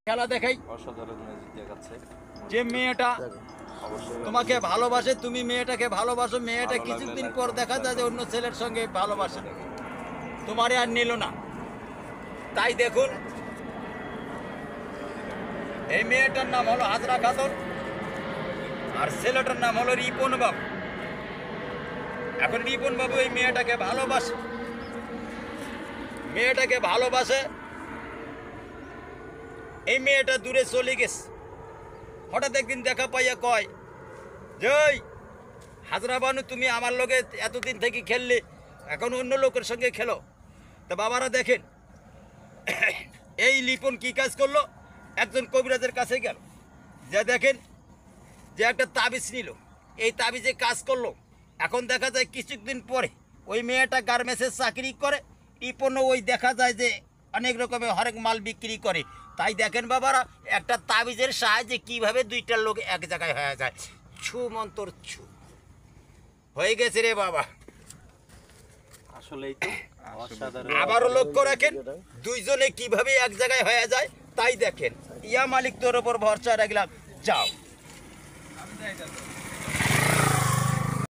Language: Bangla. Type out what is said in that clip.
খেলা দেখাই। যে মেয়েটা তোমাকে ভালোবাসে, তুমি মেয়েটাকে ভালোবাসো, মেয়েটা কিছুদিন পর দেখা যায় যে অন্য ছেলের সঙ্গে ভালোবাসে, তোমারে আর নিল না। তাই দেখুন, এই মেয়েটার নাম হলো হাজরা খাতুন আর ছেলেটার নাম হলো রিপন বাবু। এখন রিপন বাবু এই মেয়েটাকে ভালোবাসে, এই মেয়েটা দূরে চলে গেছে। হঠাৎ একদিন দেখা পাইয়া কয় যে হাজরা বানু, তুমি আমার লগে এতদিন থেকে খেললে, এখন অন্য লোকের সঙ্গে খেলো। তা বাবারা দেখেন, এই লিপন কি কাজ করলো, একজন কবিরাজের কাছে গেল, যে দেখেন যে একটা তাবিজ নিল, এই তাবিজে কাজ করলো। এখন দেখা যায় কিছুদিন পরে ওই মেয়েটা গার্মেন্টসের চাকরি করে, রিপনও ওই দেখা যায় যে অনেক রকমের হরেক মাল বিক্রি করে। তাই দেখেন বাবারা, একটা তাবিজের সাহায্যে কিভাবে দুইটা লোক এক জায়গায় হয়ে যায়। ছু মন্তর ছু হয়ে গেছে রে বাবা। আসলেই তো অসাধারণ। আবারও লক্ষ্য রাখেন দুইজনে কিভাবে এক জায়গায় হয়ে যায়। তাই দেখেন, ইয়া মালিক তোর ওপর ভরসা রাখলাম, যাও।